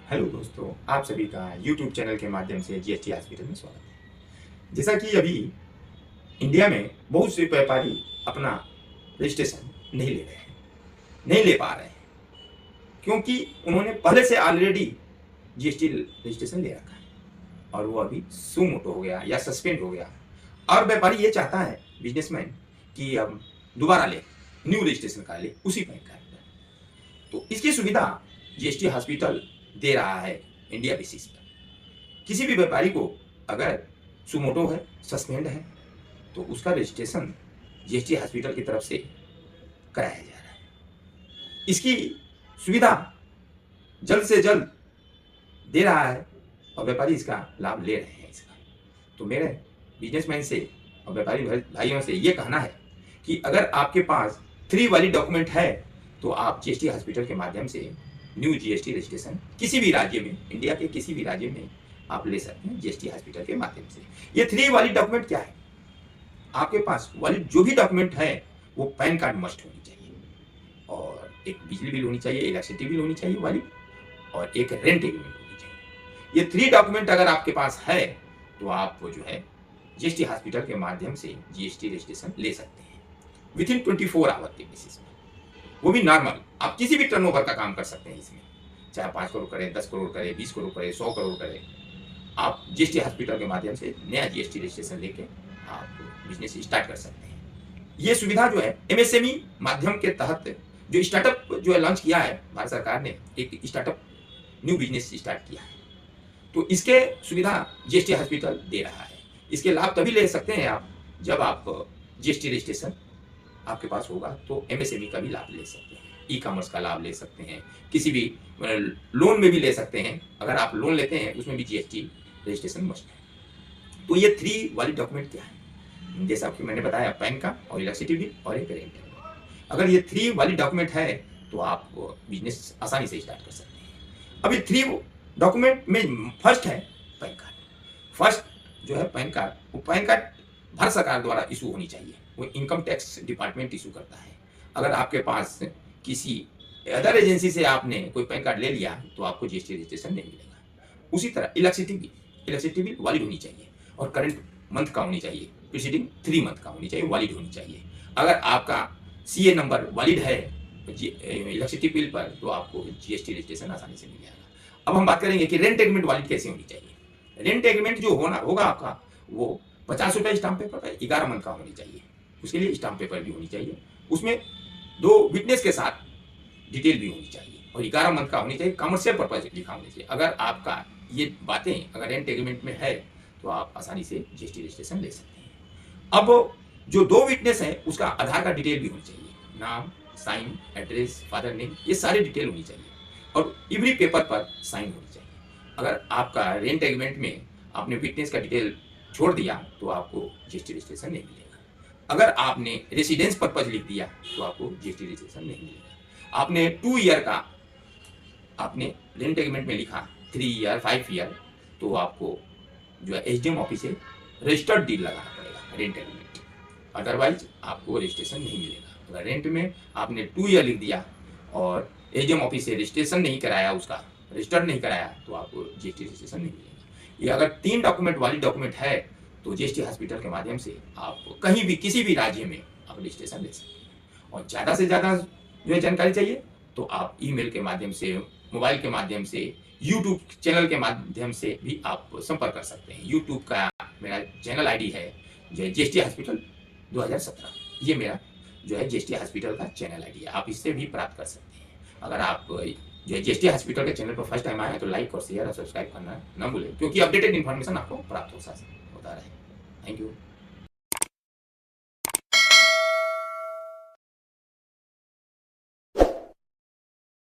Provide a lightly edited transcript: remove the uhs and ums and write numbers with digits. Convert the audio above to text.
Hello दोस्तों, आप सभी का YouTube चैनल के माध्यम से जीएसटी हॉस्पिटल में स्वागत है। जैसा कि अभी इंडिया में बहुत से व्यापारी अपना रजिस्ट्रेशन नहीं ले रहे हैं, नहीं ले पा रहे हैं, क्योंकि उन्होंने पहले से ऑलरेडी जीएसटी रजिस्ट्रेशन ले रखा है और वो अभी सुमोटो हो गया या सस्पेंड हो गया। और व्यापारी ये चाहता है, बिजनेसमैन, कि अब दोबारा ले, न्यू रजिस्ट्रेशन करा ले उसी पैन कार्ड पर। तो इसकी सुविधा जीएसटी हॉस्पिटल दे रहा है इंडिया बेसिस पर। किसी भी व्यापारी को अगर सुमोटो है, सस्पेंड है, तो उसका रजिस्ट्रेशन जीएसटी हॉस्पिटल की तरफ से कराया जा रहा है। इसकी सुविधा जल्द से जल्द दे रहा है और व्यापारी इसका लाभ ले रहे हैं इसका। तो मेरे बिजनेसमैन से और व्यापारी भाइयों से ये कहना है कि अगर आपके पास 3 वाली डॉक्यूमेंट है तो आप जीएसटी हॉस्पिटल के माध्यम से न्यू जीएसटी रजिस्ट्रेशन किसी भी राज्य में, इंडिया के किसी भी राज्य में आप ले सकते हैं जीएसटी हॉस्पिटल के माध्यम से। ये 3 वाली डॉक्यूमेंट क्या है? आपके पास वाली जो भी डॉक्यूमेंट है वो पैन कार्ड मस्ट होनी चाहिए, और एक बिजली बिल होनी चाहिए, इलेक्ट्रिसिटी बिल होनी चाहिए वाली, और एक रेंट एग्रीमेंट होनी चाहिए। ये 3 डॉक्यूमेंट अगर आपके पास है तो आप जो है जीएसटी हॉस्पिटल के माध्यम से जीएसटी रजिस्ट्रेशन ले सकते हैं विद इन 24 आवर के बेसिस में। वो भी नॉर्मल, आप किसी भी टर्नओवर का काम कर सकते हैं इसमें, चाहे 5 करोड़ करें, 10 करोड़ करें, 20 करोड़ करें, 100 करोड़ करें। आप जीएसटी हॉस्पिटल के माध्यम से नया जीएसटी रजिस्ट्रेशन लेके आप बिजनेस स्टार्ट कर सकते हैं। ये सुविधा जो है एमएसएमई माध्यम के तहत जो स्टार्टअप जो है लॉन्च किया है भारत सरकार ने, एक स्टार्टअप न्यू बिजनेस स्टार्ट किया है, तो इसके सुविधा जीएसटी हॉस्पिटल दे रहा है। इसके लाभ तभी ले सकते हैं आप जब आप जीएसटी रजिस्ट्रेशन आपके पास होगा, तो एमएसएमई का भी लाभ ले सकते हैं, ई कॉमर्स का लाभ ले सकते हैं, किसी भी लोन में भी ले सकते हैं। अगर आप लोन लेते हैं उसमें भी जीएसटी रजिस्ट्रेशन मस्ट है। तो ये 3 वाली डॉक्यूमेंट क्या है? जैसा कि मैंने बताया, पैन का और इलेक्ट्रिसिटी बिल और एक रेंट। अगर ये 3 वाली डॉक्यूमेंट है तो आप बिजनेस आसानी से स्टार्ट कर सकते हैं। अभी 3 डॉक्यूमेंट में फर्स्ट है पैन कार्ड। फर्स्ट जो है पैन कार्ड, वो पैन कार्ड भारत सरकार द्वारा इशू होनी चाहिए, वो इनकम टैक्स डिपार्टमेंट इशू करता है। अगर आपके पास किसी अदर एजेंसी से आपने कोई पैन कार्ड ले लिया तो आपको जीएसटी रजिस्ट्रेशन नहीं मिलेगा। उसी तरह इलेक्ट्रिसिटी बिल वैलिड होनी चाहिए और करंट मंथ का होनी चाहिए, प्रीसीडिंग 3 मंथ का होनी चाहिए, वैलिड होनी चाहिए। अगर आपका सीए नंबर वैलिड है इलेक्ट्रिसिटी बिल पर तो आपको जीएसटी रजिस्ट्रेशन आसानी से मिल जाएगा। अब हम बात करेंगे कि रेंट एग्रीमेंट वैलिड कैसे होनी चाहिए। रेंट एग्रीमेंट जो होगा आपका, वो 50 रुपये स्टाम्प पेपर पर 11 मंथ का होनी चाहिए। उसके लिए स्टाम्प पेपर भी होनी चाहिए, उसमें 2 विटनेस के साथ डिटेल भी होनी चाहिए, और 11 मंथ का होनी चाहिए, कमर्शियल पर्पज लिखा होना चाहिए। अगर आपका ये बातें अगर रेंट एग्रीमेंट में है तो आप आसानी से जीएसटी रजिस्ट्रेशन ले सकते हैं। अब जो 2 विटनेस है उसका आधार का डिटेल भी होनी चाहिए, नाम, साइन, एड्रेस, फादर नेम, ये सारी डिटेल होनी चाहिए, और एवरी पेपर पर साइन होनी चाहिए। अगर आपका रेंट एग्रीमेंट में आपने विटनेस का डिटेल छोड़ दिया तो आपको जीएसटी रजिस्ट्रेशन नहीं मिलेगा। अगर आपने रेसिडेंस पर्पज लिख दिया तो आपको जीएसटी रजिस्ट्रेशन नहीं मिलेगा। आपने 2 ईयर का आपने रेंट एग्रीमेंट में लिखा, 3 ईयर, 5 ईयर, तो आपको जो है एसडीएम ऑफिस से रजिस्टर्ड डील लगाना पड़ेगा रेंट एग्रीमेंट, अदरवाइज आपको रजिस्ट्रेशन नहीं मिलेगा। अगर रेंट में आपने 2 ईयर लिख दिया और एसडीएम ऑफिस से रजिस्ट्रेशन नहीं कराया, उसका रजिस्टर्ड नहीं कराया, तो आपको जीएसटी रजिस्ट्रेशन नहीं मिलेगा। ये अगर 3 डॉक्यूमेंट वाली डॉक्यूमेंट है तो जीएसटी हॉस्पिटल के माध्यम से आप कहीं भी किसी भी राज्य में आप रजिस्ट्रेशन ले सकते हैं। और ज़्यादा से ज़्यादा जो है जानकारी चाहिए तो आप ईमेल के माध्यम से, मोबाइल के माध्यम से, यूट्यूब चैनल के माध्यम से भी आप संपर्क कर सकते हैं। यूट्यूब का मेरा चैनल आईडी है जो है जीएसटी हॉस्पिटल 2017, ये मेरा जो है जीएसटी हॉस्पिटल का चैनल आईडी है, आप इससे भी प्राप्त कर सकते हैं। अगर आप जो है जीएसटी हॉस्पिटल के चैनल पर फर्स्ट टाइम आए हैं तो लाइक और शेयर और सब्सक्राइब करना न भूलें, क्योंकि अपडेटेड इन्फॉर्मेशन आपको प्राप्त होता रहे। Thank you.